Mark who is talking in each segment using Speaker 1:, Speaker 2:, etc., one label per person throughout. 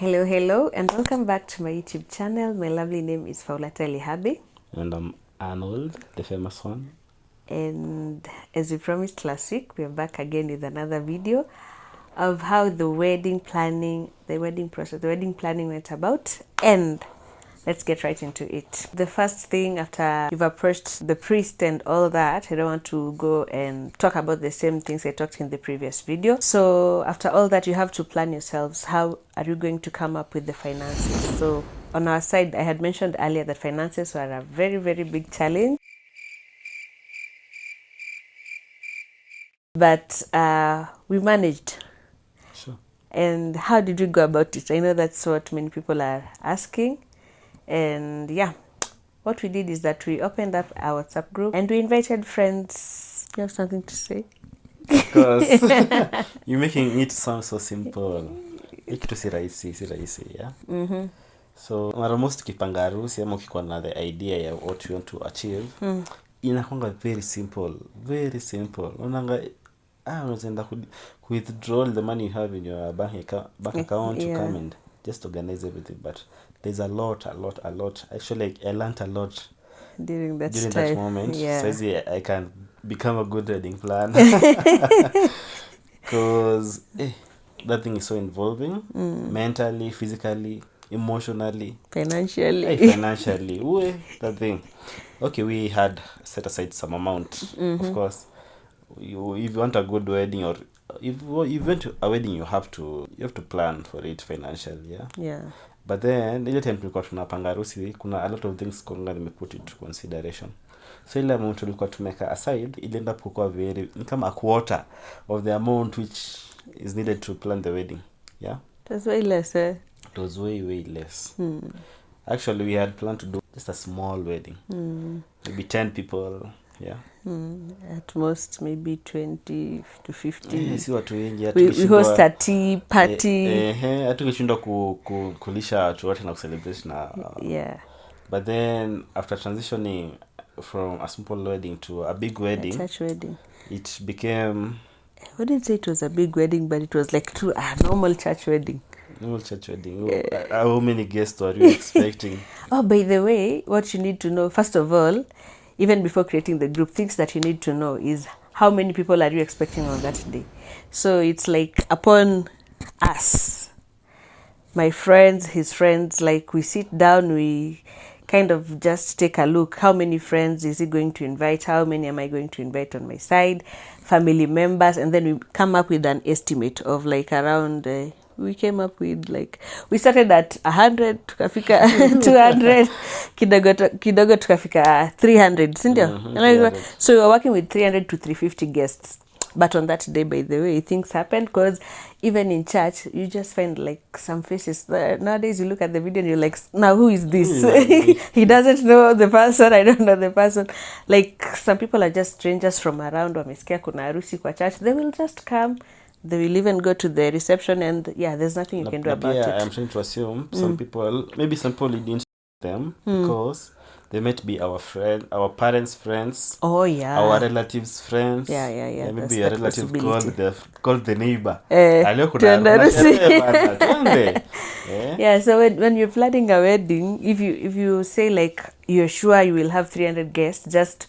Speaker 1: Hello, and welcome back to my YouTube channel. My lovely name is Faulata Lihabi.
Speaker 2: And I'm Arnold, the famous one.
Speaker 1: And as we promised last week, we are back again with another video of how the wedding planning went about. And let's get right into it. The first thing, after you've approached the priest and all that, I don't want to go and talk about the same things I talked in the previous video. So after all that, you have to plan yourselves. How are you going to come up with the finances? So on our side, I had mentioned earlier that finances were a very, very big challenge. But we managed.
Speaker 2: Sure.
Speaker 1: And how did we go about it? I know that's what many people are asking. And yeah, what we did is that we opened up our WhatsApp group and we invited friends. You have something to say?
Speaker 2: Because you're making it sound so simple. Ikitu si rahisi, yeah? Mm-hmm. So, mara most tukipanga harusi ama ukikuwa na the idea ya what you want to achieve, inakuanga very simple. Unanga, unaenda withdraw the money you have in your bank account to come and just organize everything. But there's a lot. Actually, I learned a lot
Speaker 1: during that
Speaker 2: moment.
Speaker 1: Yeah.
Speaker 2: So I can become a good wedding planner. Because that thing is so involving, mentally, physically, emotionally,
Speaker 1: financially.
Speaker 2: That thing. Okay, we had set aside some amount, of course. If you want a good wedding, or if you went to a wedding, you have to plan for it financially,
Speaker 1: yeah.
Speaker 2: But then ile time tulikuwa tunapanga harusi, kuna a lot of things konga nimeput into consideration. So ile amount tulikuwa tumeka aside, it ended up kuwa very kama a quarter of the amount which is needed to plan the wedding. Yeah,
Speaker 1: It was way less.
Speaker 2: It was way less. Actually, we had planned to do just a small wedding, maybe 10 people. Yeah.
Speaker 1: At most maybe 20 to 50.
Speaker 2: Si watu wengi.
Speaker 1: We host a tea party.
Speaker 2: Hatukishindwa kulisha watu wote na kucelebrate na
Speaker 1: yeah.
Speaker 2: But then after transitioning from a simple wedding to a big wedding,
Speaker 1: a church wedding,
Speaker 2: it became,
Speaker 1: I wouldn't say it was a big wedding, but it was like a normal church wedding.
Speaker 2: How many guests were you expecting?
Speaker 1: Oh, by the way, what you need to know, first of all, even before creating the group, things that you need to know is how many people are you expecting on that day. So it's like upon us, my friends, his friends, like we sit down, we kind of just take a look. How many friends is he going to invite? How many am I going to invite on my side? Family members. And then we come up with an estimate of like around... we came up with like, we started at 100, tukafika 200, kidogo tukafika 300, sindio? So we were working with 300 to 350 guests. But on that day, by the way, things happened, because even in church, you just find like some faces. Nowadays, you look at the video and you're like, now who is this? He doesn't know the person, I don't know the person. Like, some people are just strangers from around, wamesikia kuna harusi kwa church, they will just come. They will even go to the reception, and there's nothing you can do about it.
Speaker 2: I'm trying to assume some people didn't them because they might be our friend, our parents' friends.
Speaker 1: Oh yeah.
Speaker 2: Our relatives' friends.
Speaker 1: Yeah.
Speaker 2: Maybe a relative called the neighbor.
Speaker 1: Yeah. So when you're planning a wedding, if you say like you're sure you will have 300 guests, just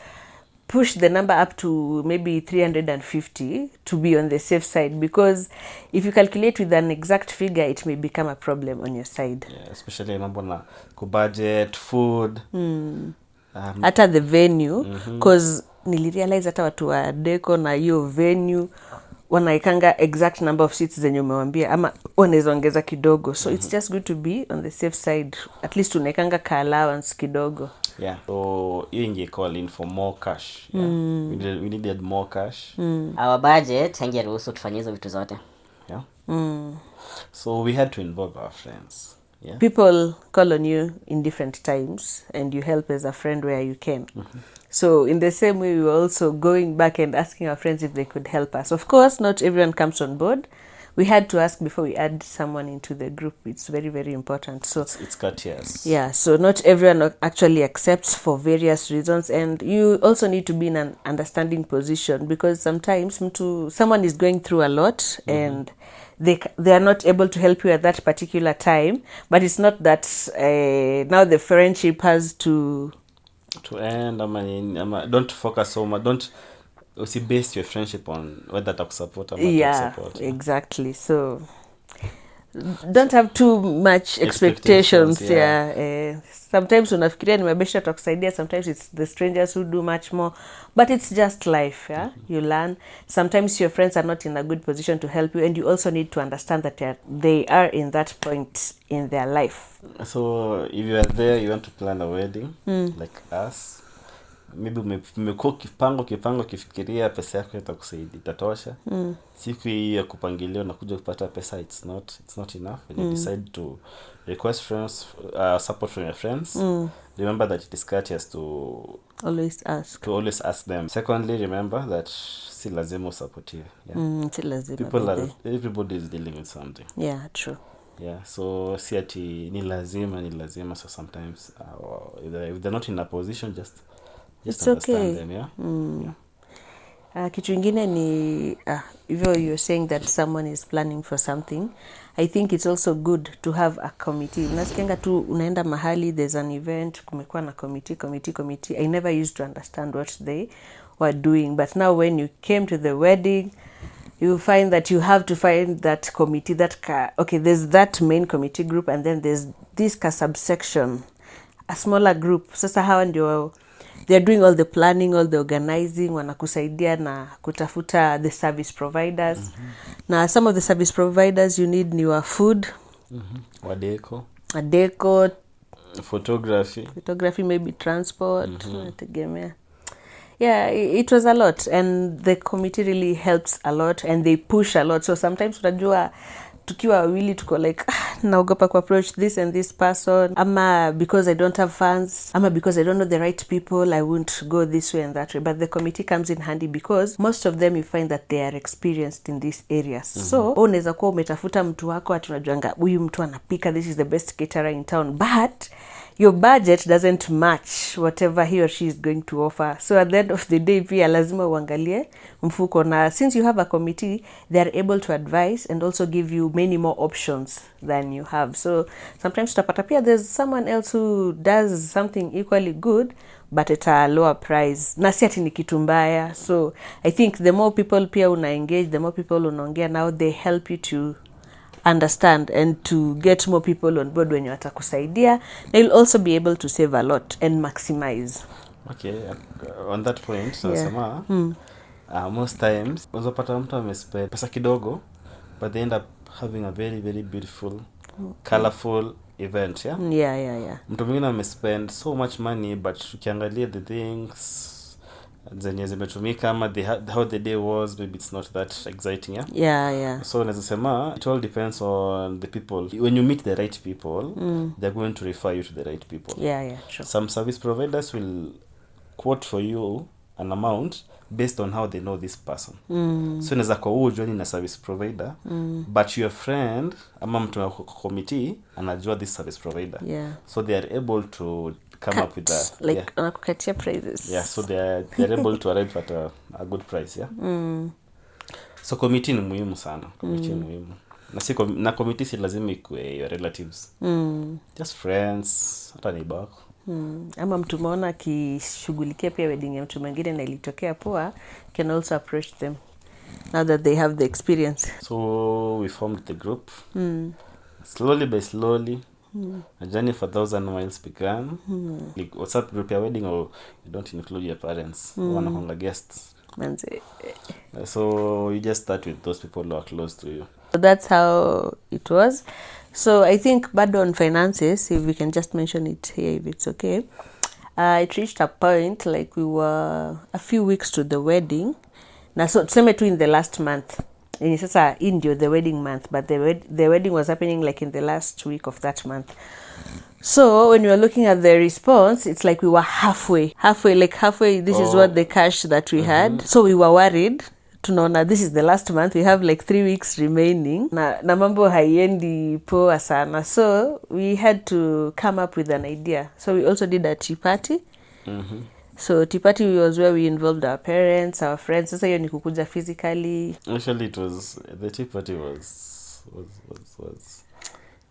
Speaker 1: push the number up to maybe 350 to be on the safe side, because if you calculate with an exact figure, it may become a problem on your side.
Speaker 2: Yeah, especially mambo na budget, food,
Speaker 1: hata the venue, because nilirealize hata watu wa deco na hiyo venue wanaikanga exact number of seats zenye umewambia, ama wanaweza ongeza kidogo. So it's just good to be on the safe side. At least unaikanga ka allowance kidogo.
Speaker 2: Yeah. So you inge call in for more cash. Yeah. We needed more cash.
Speaker 3: Our budget hangeruhusu tufanye hizo vitu zote.
Speaker 2: Yeah. So we had to involve our friends. Yeah.
Speaker 1: People call on you in different times, and you help as a friend where you can. So in the same way, we were also going back and asking our friends if they could help us. Of course, not everyone comes on board. We had to ask before we add someone into the group. It's very, very important. So
Speaker 2: it's courteous.
Speaker 1: Yeah, so not everyone actually accepts for various reasons, and you also need to be in an understanding position, because sometimes someone is going through a lot, and they are not able to help you at that particular time, but it's not that now the friendship has to
Speaker 2: end. Don't focus so much, don't base your friendship on whether atakusupport ama atakusupport.
Speaker 1: Exactly. So don't have too much expectations. Sometimes unafikiria ni mabesha atakusaidia, sometimes it's the strangers who do much more, but it's just life. You learn. Sometimes your friends are not in a good position to help you, and you also need to understand that they are in that point in their life.
Speaker 2: So if you are there, you want to plan a wedding like us, maybe umekuwa kipango kifikiria pesa yako itakusaidia, itatosha. Siku hii ya kupangilia na kuja kupata pesa, it's not enough. When you decide to request friends, support from your friends, remember that it is courteous to
Speaker 1: always ask
Speaker 2: them. Secondly, remember that si lazima support you.
Speaker 1: Si lazima.
Speaker 2: Everybody is dealing with something.
Speaker 1: True.
Speaker 2: So si ati ni lazima. So sometimes if they're not in a position, just
Speaker 1: it's
Speaker 2: understand
Speaker 1: okay.
Speaker 2: them.
Speaker 1: Kitu ingine ni if you're saying that someone is planning for something, I think it's also good to have a committee. Nasikianga tu unaenda mahali, there's an event, kumekuwa na committee. I never used to understand what they were doing, but now when you came to the wedding, you find that you have to find that committee, there's that main committee group, and then there's this subsection, a smaller group. Sasa hawa ndio they're doing all the planning, all the organizing, wanakusaidia na kutafuta the service providers. Na some of the service providers you need your food, deco, photography, maybe transport, tegemea. It was a lot, and the committee really helps a lot, and they push a lot. So sometimes unajua tukiwa wawili tuko like naogopa ku approach this and this person, ama because I don't have funds, ama because I don't know the right people, I won't go this way and that way. But the committee comes in handy because most of them you find that they are experienced in these areas. So unaweza kuwa umetafuta mtu wako ati unajuanga huyu mtu anapika, this is the best caterer in town, but your budget doesn't match whatever he or she is going to offer. So at the end of the day, pia lazima uangalie mfuko. Na since you have a committee, they are able to advise and also give you many more options than you have. So sometimes utapata pia there's someone else who does something equally good, but at a lower price. Na si ati ni kitu mbaya. So I think the more people pia una engage, the more people unaongea, now they help you to understand and to get more people on board when you atakusaidia. They'll also be able to save a lot and maximize.
Speaker 2: On that point, most times unapata mtu amespend pesa kidogo, but they end up having a very very beautiful, colorful event. Mtu mwingine amespend so much money, but ukiangalia the things zenye zimetumika ama how the day was, maybe it's not that exciting. So unaweza sema it all depends on the people. When you meet the right people, they're going to refer you to the right people.
Speaker 1: True.
Speaker 2: Some service providers will quote for you an amount based on how they know this person. So unaweza kwa join na service provider, but your friend ama mtu wa committee anajua this service provider. So they are able to come up with that,
Speaker 1: anakukatia prices.
Speaker 2: So they're able to arrive at a good price. So committee ni muhimu sana. Na committee si lazima ikuwe your relatives, just friends, hata neighbor.
Speaker 1: Ama mtu umeona akishughulikia pia wedding ya mtu mwingine na ilitokea poa, can also approach them now that they have the experience.
Speaker 2: So we formed the group. Slowly by slowly, a journey for 1,000 miles began. Like WhatsApp group ya wedding, or you don't include your parents, wanakonga guests. So you just start with those people who are close to you.
Speaker 1: So that's how it was. So I think bad on finances, if we can just mention it here, if it's okay. It reached a point like we were a few weeks to the wedding. Na so tuseme tu in the last month. In sasa Indio the wedding month, but the wedding was happening like in the last week of that month. So when we were looking at the response, it's like we were halfway. This is what the cash that we had. So we were worried. Tunaona this is the last month, we have like 3 weeks remaining, na mambo haiendi poa sana. So we had to come up with an idea. So we also did a tea party. So tea party was where we involved our parents, our friends. Sasa hiyo ni kukuja physically.
Speaker 2: Actually the tea party was was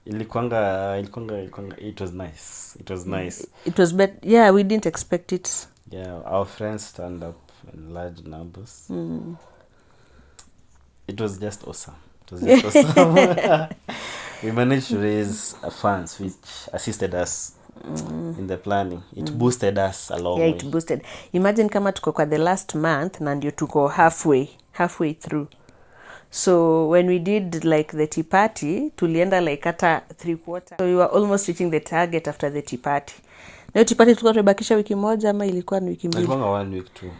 Speaker 2: ilikuanga it was nice.
Speaker 1: It was yeah, we didn't expect it.
Speaker 2: Yeah, our friends turned up in large numbers. It was just awesome. We managed to raise funds which assisted us in the planning. It boosted us a long way.
Speaker 1: It boosted. Imagine kama tuko kwa the last month na ndio tuko halfway through. So when we did like the tea party, tulienda like hata 3/4. So we were almost reaching the target after the tea party. Na tea party tulikuwa tumebakisha wiki moja ama ilikuwa ni wiki mbili?
Speaker 2: Ilikuwa 1 week too.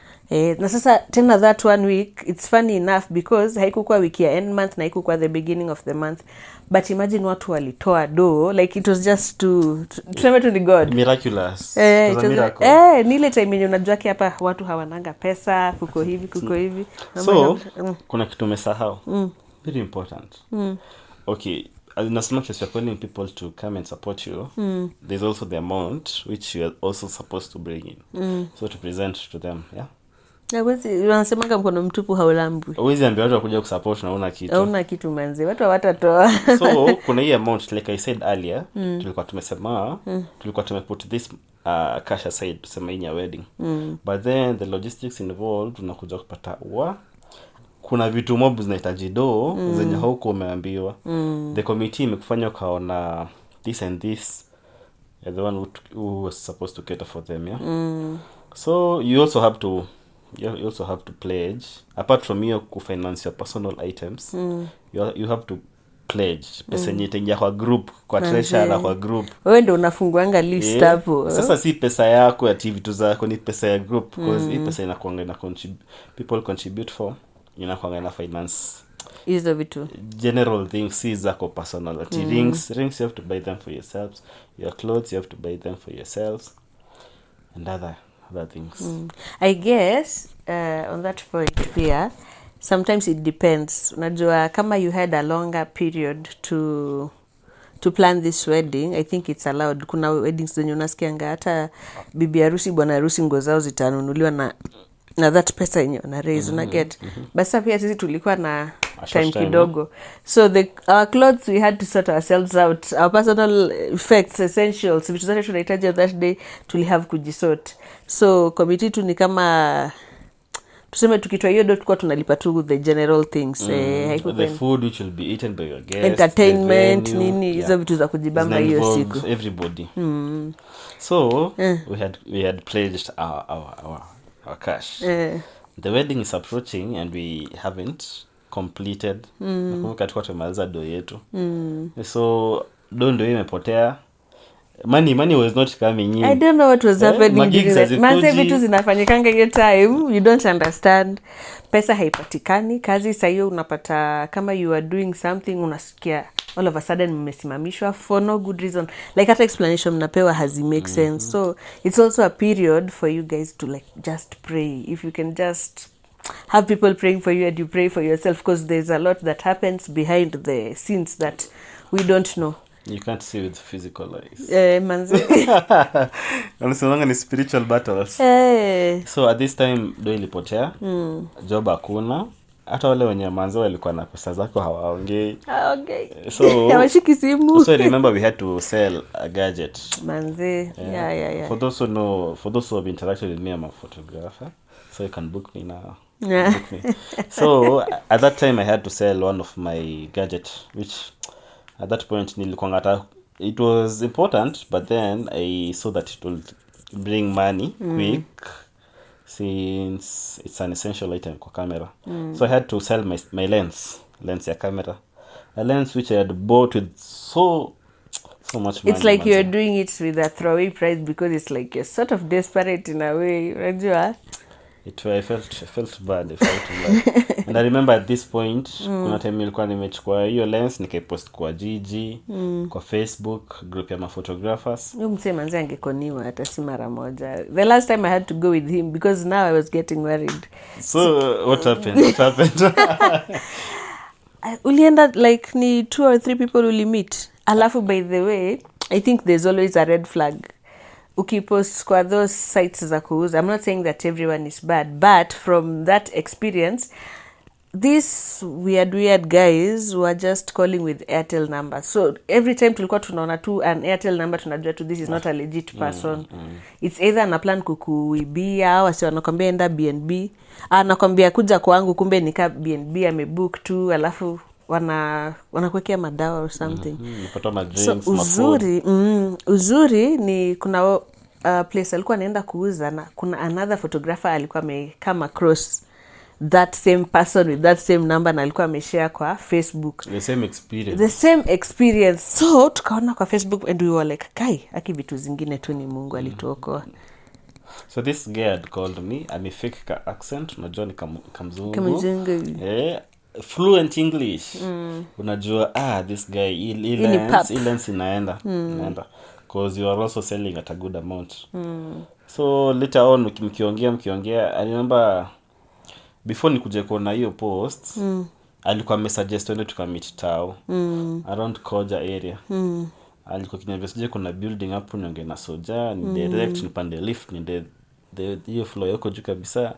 Speaker 1: Na sasa tena that 1 week, it's funny enough because haikukuwa wiki ya end month na haikukuwa the beginning of the month. But imagine watu walitoa do, like it was just tuseme tu ni God.
Speaker 2: Miraculous. It was a miracle.
Speaker 1: Ni ile time yenye unajua hapa watu hawananga pesa, kuko hivi.
Speaker 2: So, kuna kitu umesahau. Very important. Okay, as much as you're calling people to come and support you, there's also the amount which you are also supposed to bring in. So to present to them, yeah?
Speaker 1: Wanasemanga mkono mtupu haulambwi.
Speaker 2: Uwezi ambia watu wakuja kusupport na una kitu.
Speaker 1: Hauna kitu manzi. Watu hawatatoa.
Speaker 2: So kuna hii amount like I said earlier, tulikuwa tumesema, tulikuwa tumeput this cash aside tusema in your wedding. But then the logistics involved unakuja kupata kuna vitu mob zinahitaji do zenye huko umeambiwa. The committee imekufanya ukaona this and this, the one who was supposed to cater for them, yeah. So you also have to pledge, apart from your finance your personal items. You have to pledge pesa yenye itaingia kwa group, kwa treasurer kwa group.
Speaker 1: Wewe ndio unafunguanga list hapo.
Speaker 2: Sasa si pesa yako ya vitu zako, ni pesa ya group, because hii pesa inakuanga na people contribute for, inakuanga na finance
Speaker 1: hizo vitu
Speaker 2: general things, si zako personal. Rings you have to buy them for yourselves, your clothes you have to buy them for yourselves, and other things.
Speaker 1: I guess on that point pia sometimes it depends. Unajua kama you had a longer period to plan this wedding, I think it's allowed. Kuna weddings zenye unasikianga hata bibi harusi bwana harusi nguo zao zitanunuliwa na that pesa yenye una raise una get. Basa pia sisi tulikuwa na time kidogo. So our clothes we had to sort ourselves out. Our personal effects, essentials, vitu zote tunahitaji that day have kujisort. So committee tu ni kama tuseme tukitoa hiyo dot kwa tunalipa tu the general things.
Speaker 2: The food which will be eaten by your guests,
Speaker 1: entertainment, nini hizo vitu za kujibamba hiyo siku.
Speaker 2: Everybody. So we had pledged our cash. The wedding is approaching and we haven't completed. Nakumbuka tulikuwa tumaliza do yetu. So do imepotea. Money was not coming in.
Speaker 1: I don't know what was happening. Manze vitu zinafanyikanga hiyo time, you don't understand. Pesa haipatikani, kazi saa hiyo unapata kama you are doing something unasikia all of a sudden mmesimamishwa for no good reason. Like hata explanation mnapewa hazi make sense. So it's also a period for you guys to like just pray. If you can just have people praying for you and you pray for yourself, because there's a lot that happens behind the scenes that we don't know.
Speaker 2: You can't see with physical eyes.
Speaker 1: Manze.
Speaker 2: Unasemanga ni spiritual battles. So at this time do ilipotea. Job hakuna. Hata wale wenye manzo walikuwa na pesa zako hawaongei.
Speaker 1: Okay.
Speaker 2: So
Speaker 1: hawashiki simu.
Speaker 2: So I remember we had to sell a gadget.
Speaker 1: Manze. Yeah.
Speaker 2: For those who have interacted with me, I'm a photographer. So you can book me now.
Speaker 1: Yeah.
Speaker 2: Book me. So at that time I had to sell one of my gadget, which at that point it was important, but then I saw that it will bring money quick, since it's an essential item for camera. So I had to sell my lens ya camera, a lens which I had bought with so much money.
Speaker 1: It's like you're doing it with a throwaway price because it's like you're sort of desperate in a way. Unajua?
Speaker 2: I felt bad. And I remember at this point kuna time nilikuwa nimechukua hiyo lens nikaipost kwa GG, kwa Facebook group ya photographers.
Speaker 1: Mse manzi angekoniwa hata si mara moja. The last time I had to go with him because now I was getting worried.
Speaker 2: So what happened?
Speaker 1: Ulienda like ni 2 or 3 people uli meet. Alafu by the way, I think there's always a red flag. Ukipost kwa those sites za kuuza, I'm not saying that everyone is bad, but from that experience these weird guys were just calling with Airtel numbers. So every time tulikuwa tunaona tu an Airtel number, tunajua tu this is not a legit person. It's either ana plan kukuibia au asi wanakwambia enda BNB, anakwambia kuja kwangu, kumbe nika BNB amebook tu, alafu wanakuwekea madawa or something. So uzuri ni kuna place alikuwa anaenda kuuza, na kuna another photographer alikuwa come across that same person with that same number, na alikuwa ameshare kwa Facebook
Speaker 2: the same experience.
Speaker 1: So tukaona kwa Facebook and we were like, kai, aki vitu zingine tu ni Mungu alituokoa.
Speaker 2: So this guy had called me and he fake accent, unajua ni kamzungu. Fluent English. Unajua this guy ilens inaenda because you are also selling at a good amount. So later on mkiongea I remember before nikuje kuona hiyo post alikuwa amesuggest twende tukamit tao around Koja area. Alikuwa kiniambia sije kuna building hapo niongee na Soja ni direct nipande lift ni hiyo floor yako juu kabisa.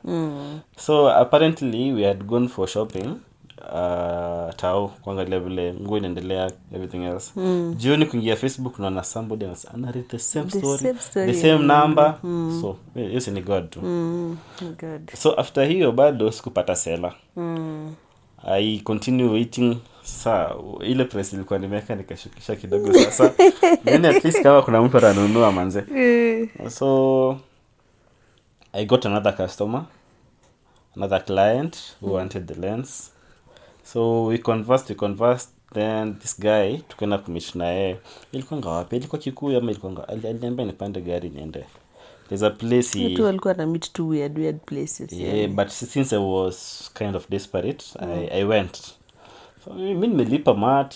Speaker 2: So apparently we had gone for shopping tao kuangalia vile nguo inaendelea everything else. Jioni kuingia Facebook unaona somebody ana read the same story the same number. So yes ni God tu.
Speaker 1: God.
Speaker 2: So after hiyo bado sikupata sela. I continue waiting. Saa ile press ilikuwa nimeweka nikashukisha kidogo sasa. Then at least kama kuna mtu ananunua manze. So I got another customer, another client who wanted the lens. So we conversed, then this guy tukaenda kumit na yeye. Ilikuwa ngawapi? Ilikuwa Kikuyu ama ilikuwa aliniambia nipande gari niende. There's a place
Speaker 1: tu alikuwa na meet two weird places.
Speaker 2: Yeah, but since I was kind of desperate, I went. So mimi nimelipa much,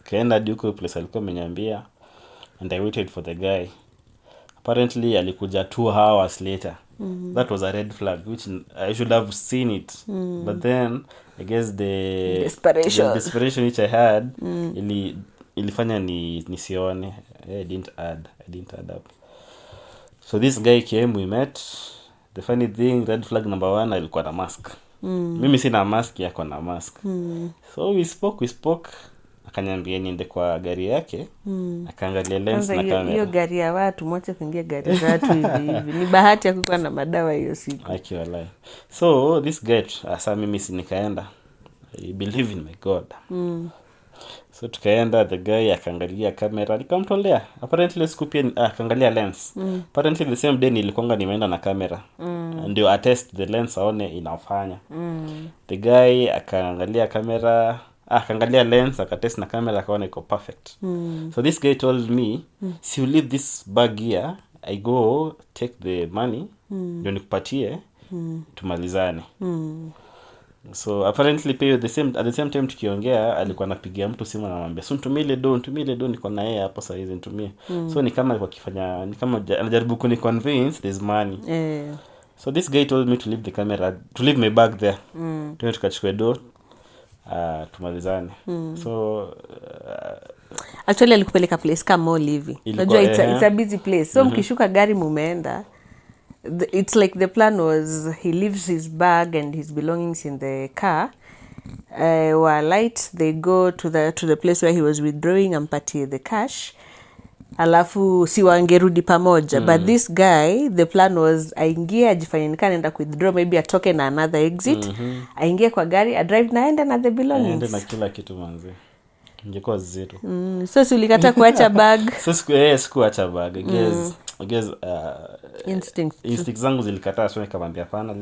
Speaker 2: kaenda hadi huko place alikuwa ameniambia, and I waited for the guy. Apparently alikuja 2 hours later. That was a red flag, which I should have seen it. But then I guess the desperation which I had ilifanya nisione. I didn't add up. So this guy came, we met. The funny thing, red flag number 1, alikuwa na mask. Mimi sina mask, yako na mask. So we spoke. Akaniambia niende kwa gari yake. Akaangalia lens na camera.
Speaker 1: Hiyo gari ya watu, mwache kuingia gari za watu hivi. Ni bahati ya kukuwa na madawa hiyo siku.
Speaker 2: Akiwa lie. So this guy, asa mimi si nikaenda. I believe in my God. So tukaenda, the guy akaangalia kamera, nikamtolea. Apparently siku pia akaangalia lens. Apparently the same day nilikuwa nimeenda na kamera. Ndio attest the lens aone inafanya. The guy akaangalia kamera, akaangalia lens, akatest na kamera akaona iko perfect. So this guy told me, "Si you leave this bag here, I go take the money, ndio nikupatie, tumalizane." So apparently pay at the same time tukiongea alikuwa anapigia mtu simu na anamwambia, "So nitumie ile do niko na yeye hapo sasa hizi nitumie." So ni kama alikuwa akifanya, ni kama anajaribu kuni convince there's money. So this guy told me to leave my bag there. Tuende tukachukue do tumalizane. So
Speaker 1: actually alikupeleka place kama mall hivi. Unajua it's a busy place. So mkishuka gari mumeenda, it's like the plan was he leaves his bag and his belongings in the car. While light they go to the place where he was withdrawing, ampatie the cash. Alafu si wangerudi pamoja. But this guy, the plan was aingie ajifanye nikaenda withdraw, maybe atoke na another exit. Aingie kwa gari, a drive na aende na the belongings.
Speaker 2: Aende na kila kitu manzi. Ingekuwa zero.
Speaker 1: So ulikata kuacha bag.
Speaker 2: So sikuacha bag. I guess instinct zangu zilikataa, so nikamwambia hapana,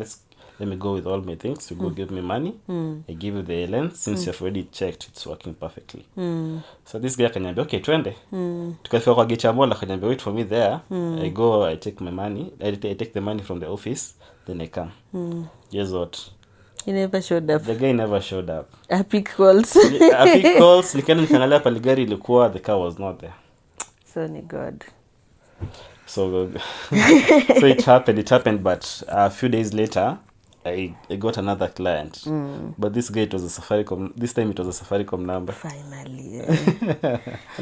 Speaker 2: let me go with all my things. You go give me money. I give you the lens since you've already checked it's working perfectly. So this guy akaniambia okay twende. Tukafika kwa gate ya mall, akaniambia wait for me there. I go, I take my money. I take the money from the office, then I come. Guess what?
Speaker 1: He never showed up.
Speaker 2: The guy never showed up.
Speaker 1: I pick calls.
Speaker 2: Nikaenda nikaangalia pale gari ilikuwa, the car was not there.
Speaker 1: So ni God.
Speaker 2: So it happened, but a few days later I got another client. But this guy, this time it was a Safaricom number.
Speaker 1: Finally.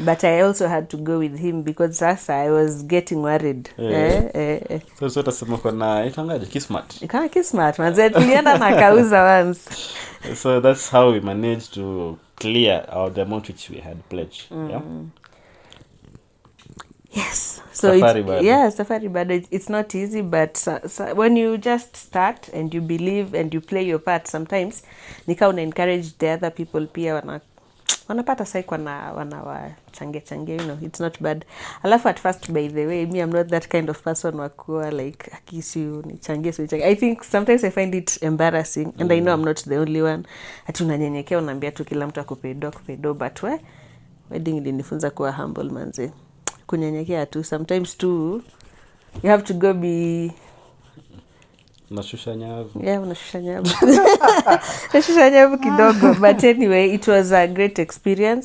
Speaker 1: But I also had to go with him because I was getting worried.
Speaker 2: So utasema kuna itangaje Kismart.
Speaker 1: Kama Kismart, manze tulienda na kauza once.
Speaker 2: So that's how we managed to clear the amount which we had pledged. Yeah.
Speaker 1: Yes. So Safari bado. It's not easy, but when you just start and you believe and you play your part, sometimes nika una encourage the other people pia wanapata sai wanawachangia, it's not bad. Alafu at first, by the way, me, I'm not that kind of person wakuwa like akisiu nichangie. I think sometimes I find it embarrassing, and I know I'm not the only one. Ati unanyenyekea unaambia tu kila mtu akupedo, but wedding ilinifunza kuwa humble, manze. Kunyenyekea tu, sometimes too you have to go be
Speaker 2: unashusha nyavu.
Speaker 1: Unashusha nyavu. Unashusha nyavu kidogo. But anyway, it was a great experience.